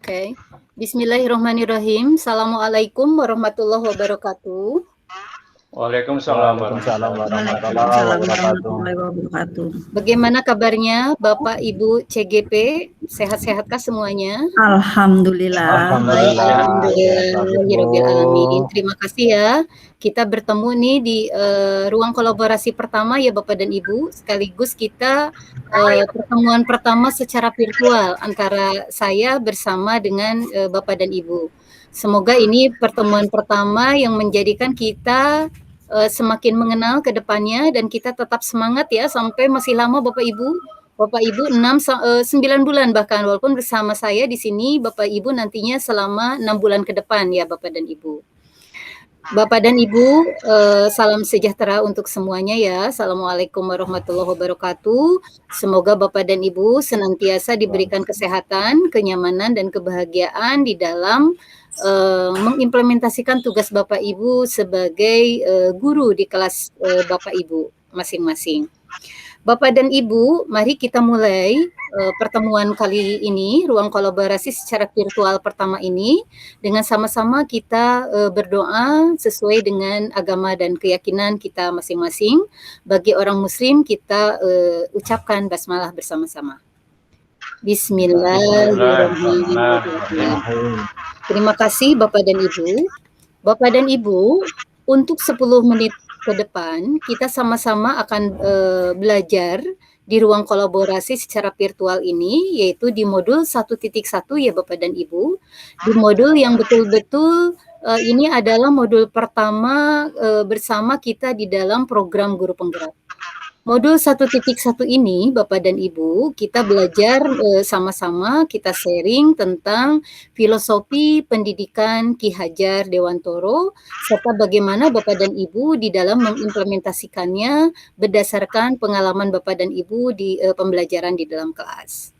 Oke. Bismillahirrahmanirrahim. Assalamualaikum warahmatullahi wabarakatuh. Waalaikumsalam warahmatullahi wabarakatuh. Bagaimana kabarnya Bapak Ibu CGP? Sehat-sehatkah semuanya? Alhamdulillah. Alhamdulillah. Alamin. Terima kasih ya. Kita bertemu nih di ruang kolaborasi pertama ya Bapak dan Ibu. Sekaligus kita pertemuan pertama secara virtual antara saya bersama dengan Bapak dan Ibu. Semoga ini pertemuan pertama yang menjadikan kita semakin mengenal ke depannya dan kita tetap semangat ya sampai masih lama Bapak Ibu 9 bulan bahkan, walaupun bersama saya di sini Bapak Ibu nantinya selama 6 bulan ke depan ya Bapak dan Ibu. Bapak dan Ibu, salam sejahtera untuk semuanya ya. Assalamualaikum warahmatullahi wabarakatuh. Semoga Bapak dan Ibu senantiasa diberikan kesehatan, kenyamanan, dan kebahagiaan di dalam mengimplementasikan tugas Bapak Ibu sebagai guru di kelas Bapak Ibu masing-masing. Bapak dan Ibu, mari kita mulai pertemuan kali ini, ruang kolaborasi secara virtual pertama ini, dengan sama-sama kita berdoa sesuai dengan agama dan keyakinan kita masing-masing. Bagi orang Muslim, kita ucapkan basmalah bersama-sama. Bismillahirrahmanirrahim. Terima kasih Bapak dan Ibu. Bapak dan Ibu, untuk 10 menit ke depan kita sama-sama akan belajar di ruang kolaborasi secara virtual ini, yaitu di modul 1.1 ya Bapak dan Ibu. Di modul yang betul-betul ini adalah modul pertama bersama kita di dalam program Guru Penggerak. Modul 1.1 ini, Bapak dan Ibu, kita belajar sama-sama, kita sharing tentang filosofi pendidikan Ki Hajar Dewantoro, serta bagaimana Bapak dan Ibu di dalam mengimplementasikannya berdasarkan pengalaman Bapak dan Ibu di pembelajaran di dalam kelas.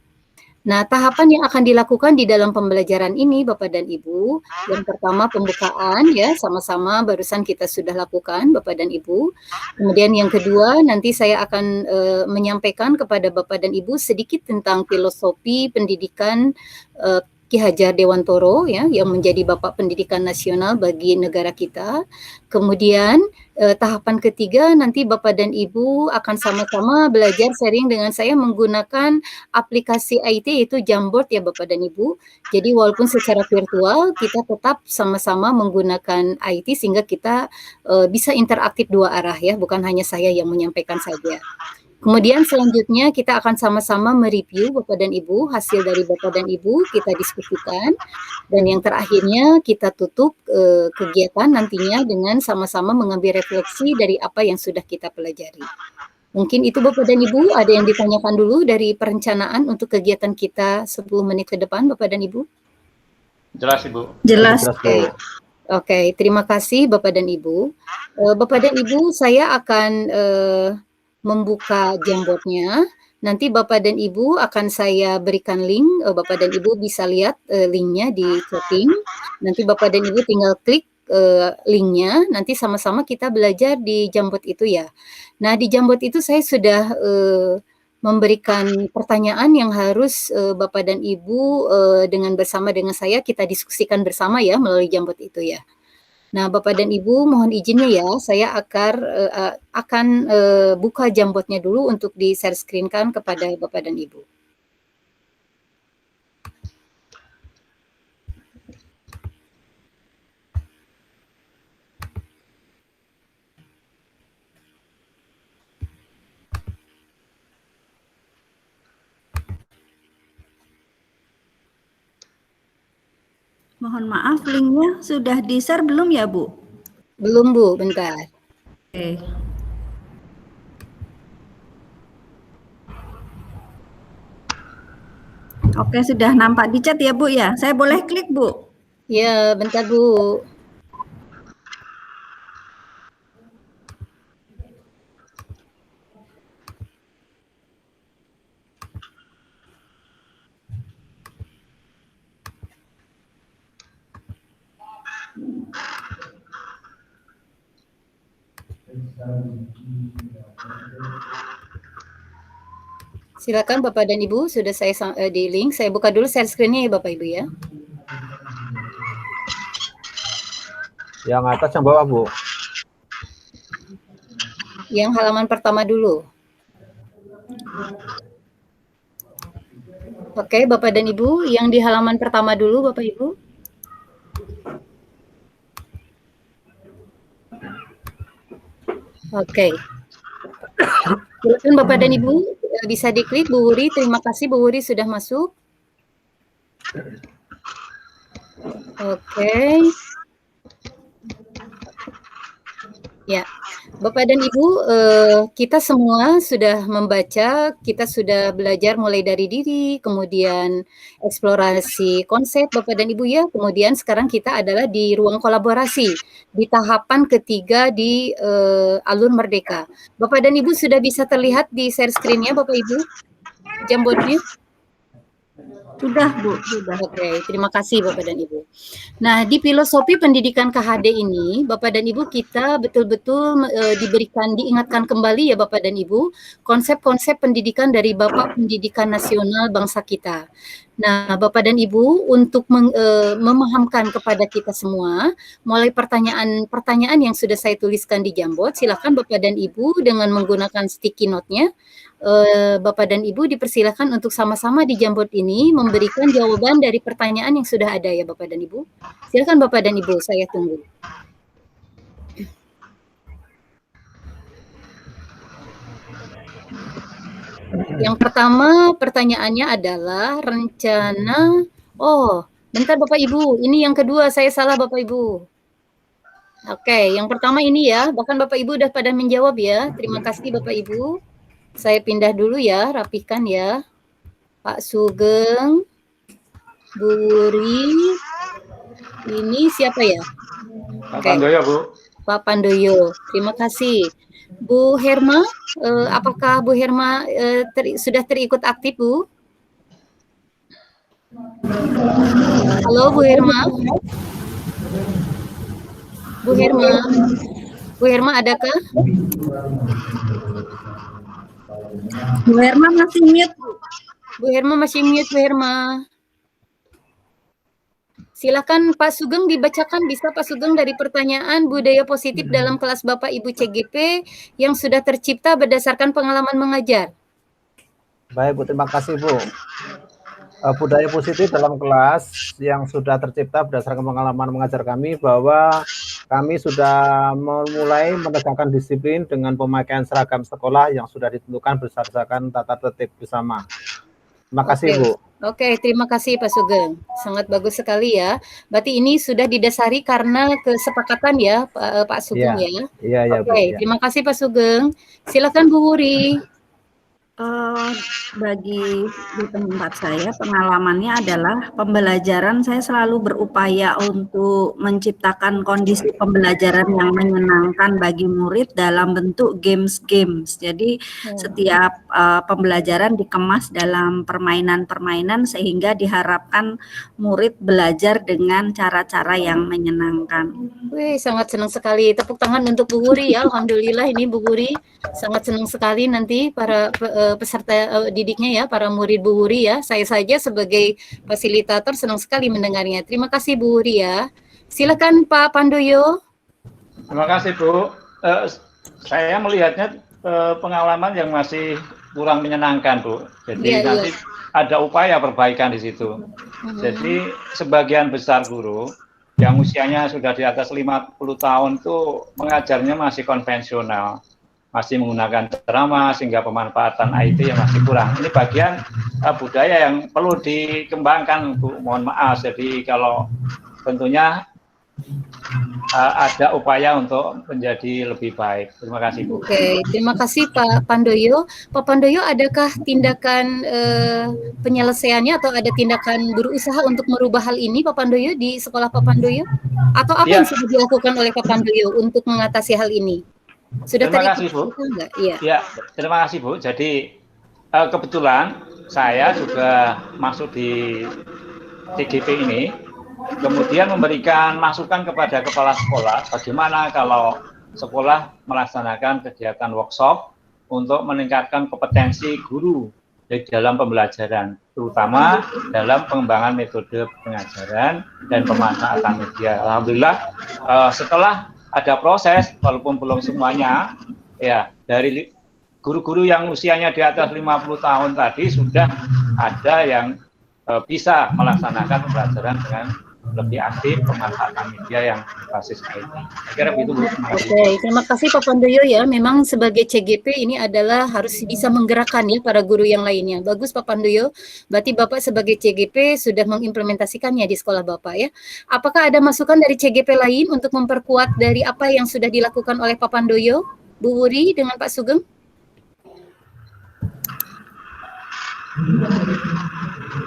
Nah, tahapan yang akan dilakukan di dalam pembelajaran ini, Bapak dan Ibu, yang pertama pembukaan ya, sama-sama barusan kita sudah lakukan, Bapak dan Ibu. Kemudian yang kedua, nanti saya akan menyampaikan kepada Bapak dan Ibu sedikit tentang filosofi pendidikan Ki Hajar Dewantoro ya, yang menjadi Bapak Pendidikan Nasional bagi negara kita. Kemudian tahapan ketiga nanti Bapak dan Ibu akan sama-sama belajar sharing dengan saya menggunakan aplikasi IT yaitu Jamboard ya Bapak dan Ibu. Jadi walaupun secara virtual kita tetap sama-sama menggunakan IT sehingga kita bisa interaktif dua arah ya, bukan hanya saya yang menyampaikan saja. Kemudian selanjutnya kita akan sama-sama mereview Bapak dan Ibu, hasil dari Bapak dan Ibu kita diskusikan. Dan yang terakhirnya kita tutup kegiatan nantinya dengan sama-sama mengambil refleksi dari apa yang sudah kita pelajari. Mungkin itu Bapak dan Ibu, ada yang ditanyakan dulu dari perencanaan untuk kegiatan kita 10 menit ke depan Bapak dan Ibu? Jelas Ibu. Jelas. Oke, terima kasih Bapak dan Ibu. Bapak dan Ibu, saya akan membuka Jamboardnya. Nanti Bapak dan Ibu akan saya berikan link, Bapak dan Ibu bisa lihat linknya di chatting. Nanti Bapak dan Ibu tinggal klik linknya, nanti sama-sama kita belajar di Jamboard itu ya. Nah di Jamboard itu saya sudah memberikan pertanyaan yang harus Bapak dan Ibu dengan bersama dengan saya kita diskusikan bersama ya melalui Jamboard itu ya. Nah, Bapak dan Ibu mohon izinnya ya, saya akan buka Jamboardnya dulu untuk di-share screen-kan kepada Bapak dan Ibu. Mohon maaf, linknya sudah di-share belum ya, Bu? Belum, Bu, bentar. Oke. Oke, sudah nampak di chat ya, Bu ya? Saya boleh klik, Bu? Ya, bentar, Bu. Silakan Bapak dan Ibu, sudah saya di link. Saya buka dulu share screen-nya ya Bapak Ibu ya. Yang atas yang bawah, Bu. Yang halaman pertama dulu. Oke, Bapak dan Ibu, yang di halaman pertama dulu, Bapak Ibu. Oke. Silakan Bapak dan Ibu, bisa diklik Bu Wuri. Terima kasih Bu Wuri sudah masuk. Oke. Ya, Bapak dan Ibu, kita semua sudah membaca, kita sudah belajar mulai dari diri, kemudian eksplorasi konsep Bapak dan Ibu ya, kemudian sekarang kita adalah di ruang kolaborasi, di tahapan ketiga di Alur Merdeka. Bapak dan Ibu sudah bisa terlihat di share screen-nya Bapak Ibu, Jamboardnya? Sudah, Bu, sudah. Oke, terima kasih Bapak dan Ibu. Nah, di filosofi pendidikan KHD ini, Bapak dan Ibu, kita betul-betul diingatkan kembali ya Bapak dan Ibu, konsep-konsep pendidikan dari Bapak Pendidikan Nasional bangsa kita. Nah, Bapak dan Ibu, untuk memahamkan kepada kita semua, mulai pertanyaan yang sudah saya tuliskan di Jamboard, silakan Bapak dan Ibu dengan menggunakan sticky note-nya, Bapak dan Ibu dipersilakan untuk sama-sama di Jamboard ini memberikan jawaban dari pertanyaan yang sudah ada ya Bapak dan Ibu. Silakan Bapak dan Ibu, saya tunggu. Yang pertama pertanyaannya adalah rencana, bentar Bapak Ibu, ini yang kedua, saya salah Bapak Ibu. Oke, yang pertama ini ya, bahkan Bapak Ibu udah pada menjawab ya, terima kasih Bapak Ibu. Saya pindah dulu ya, rapihkan ya. Pak Sugeng, Bu Wuri, ini siapa ya? Pak Pandoyo, Bu. Pak Pandoyo, terima kasih. Bu Herma, apakah Bu Herma sudah terikut aktif, Bu? Halo Bu Herma. Bu Herma. Bu Herma adakah? Bu Herma masih mute, Bu. Bu Herma masih mute, Bu Herma. Silakan Pak Sugeng dibacakan, bisa Pak Sugeng dari pertanyaan budaya positif dalam kelas Bapak Ibu CGP yang sudah tercipta berdasarkan pengalaman mengajar. Baik Bu, terima kasih Bu. Budaya positif dalam kelas yang sudah tercipta berdasarkan pengalaman mengajar kami bahwa kami sudah memulai menegakkan disiplin dengan pemakaian seragam sekolah yang sudah ditentukan berdasarkan tata tertib bersama. Terima kasih Bu. Oke, terima kasih Pak Sugeng. Sangat bagus sekali ya. Berarti ini sudah didasari karena kesepakatan ya Pak Sugeng ya. Iya, Oke, Bu. Terima kasih Pak Sugeng. Silakan Bu Wuri. Bagi di tempat saya pengalamannya adalah pembelajaran saya selalu berupaya untuk menciptakan kondisi pembelajaran yang menyenangkan bagi murid dalam bentuk games. Jadi setiap pembelajaran dikemas dalam permainan-permainan sehingga diharapkan murid belajar dengan cara-cara yang menyenangkan. Wih, sangat senang sekali. Tepuk tangan untuk Bu Wuri ya. Alhamdulillah ini Bu Wuri sangat senang sekali nanti para peserta didiknya ya, para murid Bu Wuri ya. Saya saja sebagai fasilitator senang sekali mendengarnya. Terima kasih Bu Wuri ya. Silakan Pak Pandoyo. Terima kasih Bu. Saya melihatnya pengalaman yang masih kurang menyenangkan Bu. Jadi nanti ada upaya perbaikan di situ. Jadi sebagian besar guru yang usianya sudah di atas 50 tahun itu mengajarnya masih konvensional, masih menggunakan ceramah sehingga pemanfaatan IT yang masih kurang. Ini bagian budaya yang perlu dikembangkan, Bu. Mohon maaf. Jadi kalau tentunya ada upaya untuk menjadi lebih baik. Terima kasih, Bu. Oke, terima kasih Pak Pandoyo. Pak Pandoyo, adakah tindakan penyelesaiannya atau ada tindakan berusaha untuk merubah hal ini Pak Pandoyo di sekolah Pak Pandoyo? Atau apa yang sudah dilakukan oleh Pak Pandoyo untuk mengatasi hal ini? Sudah terima kasih, Bu. Enggak? Iya. Ya, terima kasih, Bu. Jadi kebetulan saya juga masuk di TGP ini, kemudian memberikan masukan kepada kepala sekolah bagaimana kalau sekolah melaksanakan kegiatan workshop untuk meningkatkan kompetensi guru di dalam pembelajaran, terutama dalam pengembangan metode pengajaran dan pemanfaatan media. Alhamdulillah setelah ada proses, walaupun belum semuanya, ya dari guru-guru yang usianya di atas 50 tahun tadi sudah ada yang bisa melaksanakan pembelajaran dengan lebih aktif, pemanfaatan media yang berbasis IT. Saya kira begitu, Bu. Oke, terima kasih Pak Pandoyo ya. Memang sebagai CGP ini adalah harus bisa menggerakkan ya para guru yang lainnya. Bagus Pak Pandoyo. Berarti Bapak sebagai CGP sudah mengimplementasikannya di sekolah Bapak ya. Apakah ada masukan dari CGP lain untuk memperkuat dari apa yang sudah dilakukan oleh Pak Pandoyo, Bu Wuri dengan Pak Sugeng?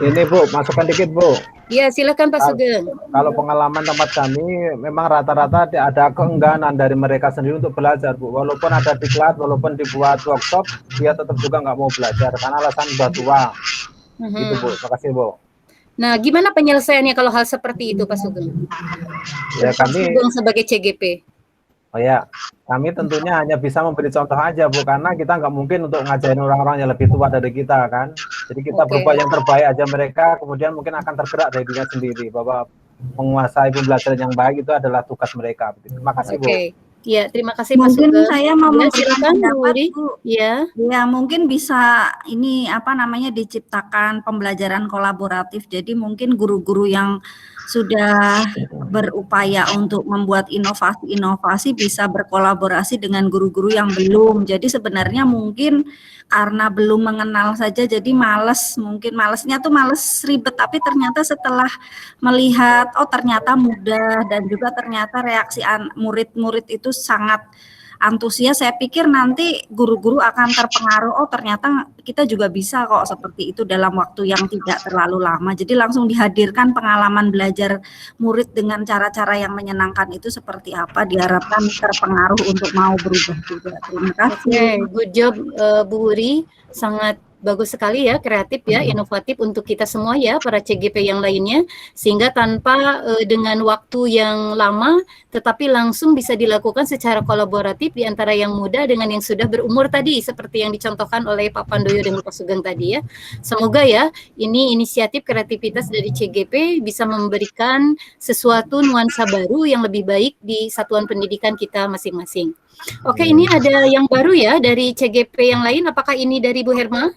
Ini Bu, masukkan dikit Bu. Ya, silakan Pak Sugeng. Kalau pengalaman tempat kami, memang rata-rata ada keengganan dari mereka sendiri untuk belajar, Bu. Walaupun ada diklat, walaupun dibuat workshop, dia tetap juga nggak mau belajar karena alasan udah tua. Gitu Bu, terima kasih Bu. Nah, gimana penyelesaiannya kalau hal seperti itu Pak Sugeng? Ya Pak kami, Sugeng sebagai CGP. oh ya, kami tentunya hanya bisa memberi contoh aja Bu, karena kita nggak mungkin untuk ngajarin orang-orang yang lebih tua dari kita kan. Jadi kita berbuat yang terbaik aja mereka, kemudian mungkin akan tergerak dari dirinya sendiri bahwa menguasai pembelajaran yang baik itu adalah tugas mereka. Terima kasih Bu. Ya, terima kasih Pak Mungkin Sugeng. saya mau silakan Bu Wuri. Ya, mungkin bisa ini apa namanya diciptakan pembelajaran kolaboratif. Jadi mungkin guru-guru yang sudah berupaya untuk membuat inovasi-inovasi bisa berkolaborasi dengan guru-guru yang belum. Jadi sebenarnya mungkin karena belum mengenal saja jadi males, mungkin malesnya tuh males ribet, tapi ternyata setelah melihat oh ternyata mudah dan juga ternyata reaksi murid-murid itu sangat antusias, saya pikir nanti guru-guru akan terpengaruh, oh ternyata kita juga bisa kok seperti itu dalam waktu yang tidak terlalu lama. Jadi langsung dihadirkan pengalaman belajar murid dengan cara-cara yang menyenangkan itu seperti apa, diharapkan terpengaruh untuk mau berubah juga. Terima kasih. Good job Bu Wuri, sangat bagus sekali ya, kreatif ya, inovatif untuk kita semua ya, para CGP yang lainnya, sehingga tanpa dengan waktu yang lama, tetapi langsung bisa dilakukan secara kolaboratif di antara yang muda dengan yang sudah berumur tadi, seperti yang dicontohkan oleh Pak Pandoyo dan Pak Sugeng tadi ya. Semoga ya, ini inisiatif kreativitas dari CGP bisa memberikan sesuatu nuansa baru yang lebih baik di satuan pendidikan kita masing-masing. Oke, ini ada yang baru ya dari CGP yang lain, apakah ini dari Bu Herma?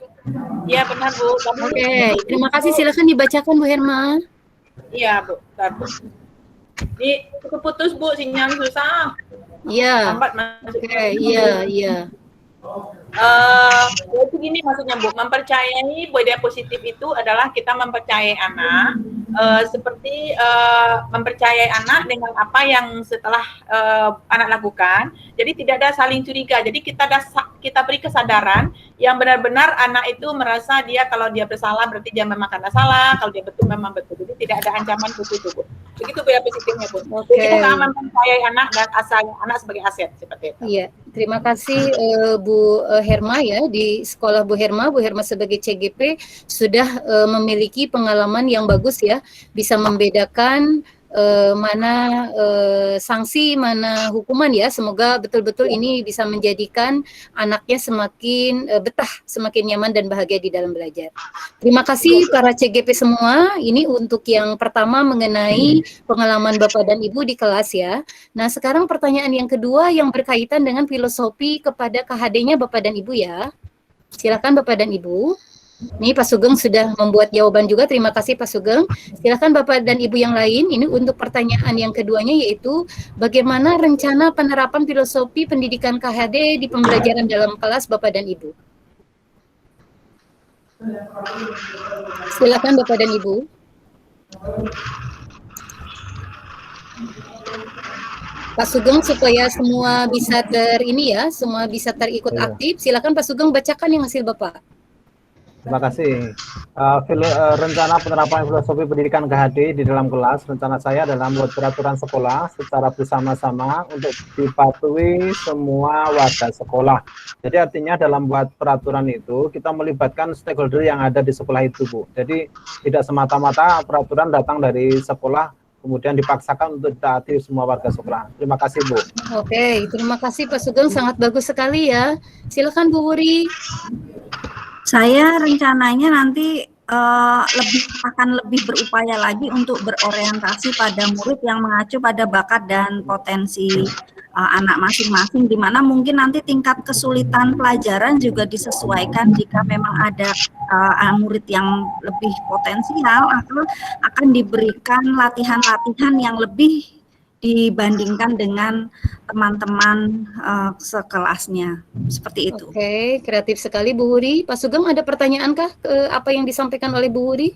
Iya benar Bu. Oke, terima kasih. Silakan dibacakan Bu Herma. Iya Bu. Ini putus Bu, sinyal susah. Iya. Lambat masuk. Oke, iya. Itu gini maksudnya Bu, mempercayai budaya positif itu adalah kita mempercayai anak seperti mempercayai anak dengan apa yang setelah anak lakukan. Jadi tidak ada saling curiga. Jadi kita beri kesadaran yang benar-benar anak itu merasa dia kalau dia bersalah berarti dia memang karena salah, kalau dia betul memang betul. Jadi tidak ada ancaman itu Bu. Begitu budaya positifnya Bu. Jadi kita mempercayai anak dan anak sebagai aset seperti itu. Iya, terima kasih Bu Herma ya, di sekolah Bu Herma sebagai CGP sudah memiliki pengalaman yang bagus ya, bisa membedakan mana sanksi, mana hukuman ya. Semoga betul-betul ini bisa menjadikan anaknya semakin betah, semakin nyaman dan bahagia di dalam belajar. Terima kasih para CGP semua. Ini untuk yang pertama mengenai pengalaman Bapak dan Ibu di kelas ya. Nah, sekarang pertanyaan yang kedua yang berkaitan dengan filosofi kepada KHD-nya Bapak dan Ibu ya. Silakan Bapak dan Ibu. Ini Pak Sugeng sudah membuat jawaban juga, terima kasih Pak Sugeng. Silakan Bapak dan Ibu yang lain, ini untuk pertanyaan yang keduanya yaitu bagaimana rencana penerapan filosofi pendidikan KHD di pembelajaran dalam kelas Bapak dan Ibu. Silakan Bapak dan Ibu. Pak Sugeng supaya semua bisa semua bisa terikut aktif. Silakan Pak Sugeng bacakan yang hasil Bapak. Terima kasih. Rencana penerapan filosofi pendidikan KHD di dalam kelas, rencana saya adalah membuat peraturan sekolah secara bersama-sama untuk dipatuhi semua warga sekolah. Jadi artinya dalam buat peraturan itu, kita melibatkan stakeholder yang ada di sekolah itu, Bu. Jadi tidak semata-mata peraturan datang dari sekolah, kemudian dipaksakan untuk ditaati semua warga sekolah. Terima kasih, Bu. Oke, terima kasih Pak Sugeng, sangat bagus sekali ya. Silakan Bu Wuri. Saya rencananya nanti lebih berupaya lagi untuk berorientasi pada murid yang mengacu pada bakat dan potensi anak masing-masing, di mana mungkin nanti tingkat kesulitan pelajaran juga disesuaikan. Jika memang ada murid yang lebih potensial, akan diberikan latihan-latihan yang lebih dibandingkan dengan teman-teman sekelasnya, seperti itu. Oke, kreatif sekali Bu Wuri. Pak Sugeng, ada pertanyaankah apa yang disampaikan oleh Bu Wuri?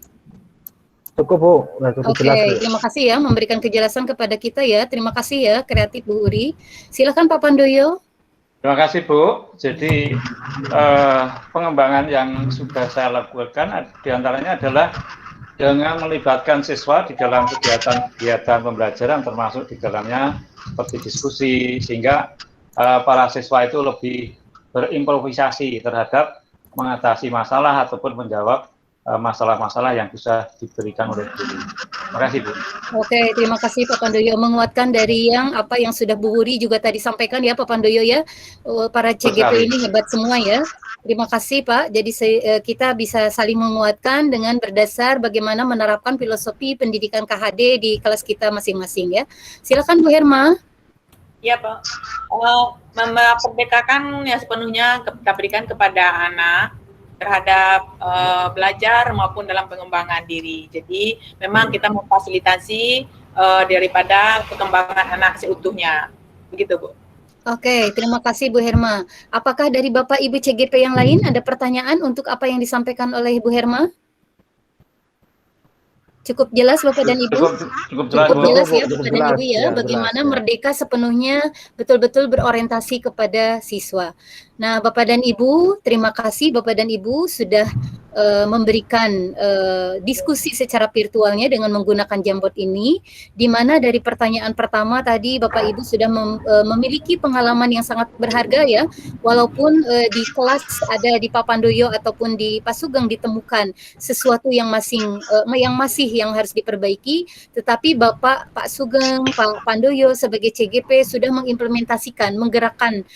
Cukup Bu, cukup Oke, jelas Bu. terima kasih ya memberikan kejelasan kepada kita ya. Terima kasih ya kreatif Bu Wuri. Silakan Pak Pandoyo. Terima kasih Bu. Jadi pengembangan yang sudah saya lakukan diantaranya adalah dengan melibatkan siswa di dalam kegiatan pembelajaran, termasuk di dalamnya seperti diskusi, sehingga para siswa itu lebih berimprovisasi terhadap mengatasi masalah ataupun menjawab masalah-masalah yang bisa diberikan oleh guru. Terima kasih Bu. Oke, terima kasih Pak Pandoyo, menguatkan dari apa yang sudah Bu Wuri juga tadi sampaikan ya Pak Pandoyo ya. Para CGP ini hebat semua ya. Terima kasih Pak. Jadi kita bisa saling menguatkan dengan berdasar bagaimana menerapkan filosofi pendidikan KHD di kelas kita masing-masing ya. Silakan Bu Herma. Ya Pak. Memerdekakan yang sepenuhnya kita berikan kepada anak terhadap belajar maupun dalam pengembangan diri. Jadi memang kita memfasilitasi daripada perkembangan anak seutuhnya. Begitu Bu. Oke, terima kasih Bu Herma. Apakah dari Bapak Ibu CGP yang lain ada pertanyaan untuk apa yang disampaikan oleh Bu Herma? Cukup jelas Bapak dan Ibu? Cukup jelas ya Bapak dan Ibu ya, bagaimana merdeka sepenuhnya betul-betul berorientasi kepada siswa. Nah Bapak dan Ibu, terima kasih Bapak dan Ibu sudah memberikan diskusi secara virtualnya dengan menggunakan Jamboard ini, di mana dari pertanyaan pertama tadi Bapak Ibu sudah memiliki pengalaman yang sangat berharga ya, walaupun di kelas ada di Pak Pandoyo ataupun di Pak Sugeng ditemukan sesuatu yang masih yang harus diperbaiki, tetapi Bapak Pak Sugeng, Pak Pandoyo sebagai CGP sudah mengimplementasikan, menggerakkan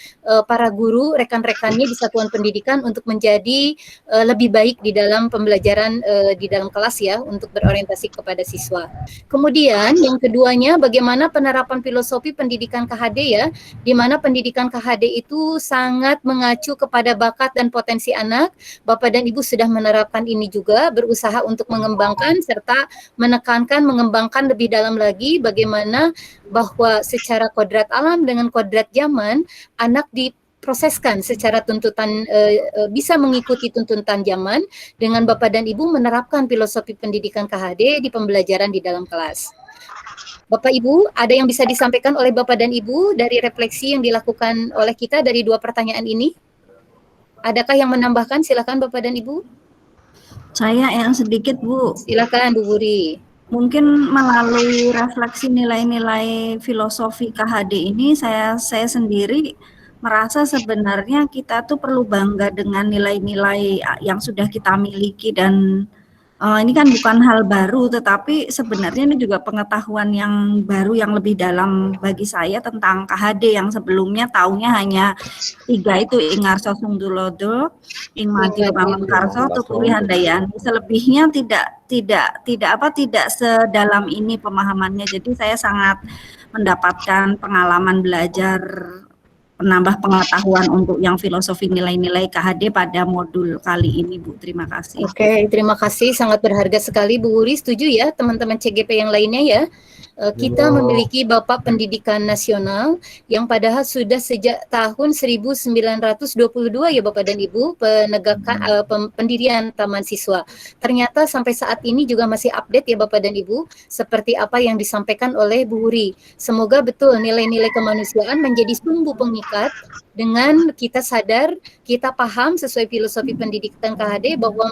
para guru, rekan-rekannya di satuan pendidikan untuk menjadi lebih baik di dalam pembelajaran di dalam kelas ya, untuk berorientasi kepada siswa. Kemudian yang keduanya bagaimana penerapan filosofi pendidikan KHD ya, di mana pendidikan KHD itu sangat mengacu kepada bakat dan potensi anak. Bapak dan Ibu sudah menerapkan ini juga, berusaha untuk mengembangkan serta menekankan, mengembangkan lebih dalam lagi bagaimana bahwa secara kodrat alam dengan kodrat zaman, anak diproseskan secara tuntutan bisa mengikuti tuntutan zaman dengan Bapak dan Ibu menerapkan filosofi pendidikan KHD di pembelajaran di dalam kelas. Bapak Ibu, ada yang bisa disampaikan oleh Bapak dan Ibu dari refleksi yang dilakukan oleh kita dari dua pertanyaan ini? Adakah yang menambahkan? Silakan Bapak dan Ibu. Saya yang sedikit Bu. Silakan Bu Wuri. Mungkin melalui refleksi nilai-nilai filosofi KHD ini saya sendiri merasa sebenarnya kita tuh perlu bangga dengan nilai-nilai yang sudah kita miliki, dan ini kan bukan hal baru, tetapi sebenarnya ini juga pengetahuan yang baru yang lebih dalam bagi saya tentang KHD yang sebelumnya taunya hanya 3 itu, Ingarso Sungdulodo, Ingmadil Pamengkarso, Tukuri Handayani. Selebihnya tidak sedalam ini pemahamannya. Jadi saya sangat mendapatkan pengalaman belajar, menambah pengetahuan untuk yang filosofi nilai-nilai KHD pada modul kali ini Bu. Terima kasih. Oke, terima kasih, sangat berharga sekali Bu Wuri. Setuju ya teman-teman CGP yang lainnya ya. Kita memiliki Bapak Pendidikan Nasional yang padahal sudah sejak tahun 1922 ya Bapak dan Ibu penegakan pendirian Taman Siswa. Ternyata sampai saat ini juga masih update ya Bapak dan Ibu, seperti apa yang disampaikan oleh Bu Wuri. Semoga betul nilai-nilai kemanusiaan menjadi sumbu pengikat dengan kita sadar, kita paham sesuai filosofi pendidikan KHD bahwa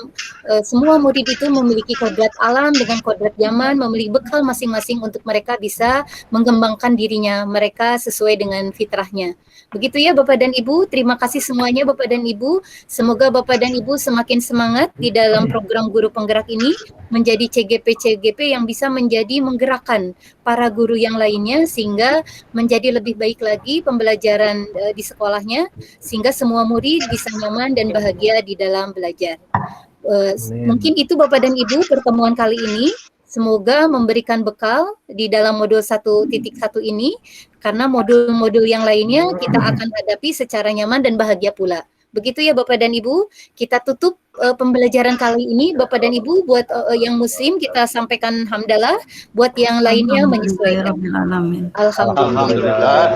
semua murid itu memiliki kodrat alam dengan kodrat zaman, memiliki bekal masing-masing untuk mereka bisa mengembangkan dirinya mereka sesuai dengan fitrahnya. Begitu ya Bapak dan Ibu, terima kasih semuanya Bapak dan Ibu. Semoga Bapak dan Ibu semakin semangat di dalam program guru penggerak ini, menjadi CGP-CGP yang bisa menjadi menggerakkan para guru yang lainnya sehingga menjadi lebih baik lagi pembelajaran di sekolahnya, sehingga semua murid bisa nyaman dan bahagia di dalam belajar. Mungkin itu Bapak dan Ibu pertemuan kali ini. Semoga memberikan bekal di dalam modul 1.1 ini, karena modul-modul yang lainnya kita akan hadapi secara nyaman dan bahagia pula. Begitu ya Bapak dan Ibu, kita tutup pembelajaran kali ini. Bapak dan Ibu, buat yang muslim kita sampaikan hamdalah, buat yang lainnya menyesuaikan. Alhamdulillah.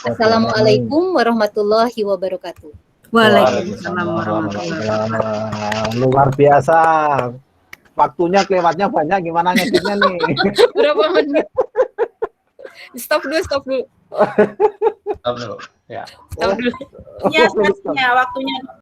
Assalamualaikum warahmatullahi wabarakatuh. Waalaikumsalam warahmatullahi wabarakatuh. Luar biasa. Waktunya kelewatnya banyak, gimana ngeditnya nih? Berapa menit? Stop dulu. Stop dulu. Ya. Stop dulu. Ya, waktunya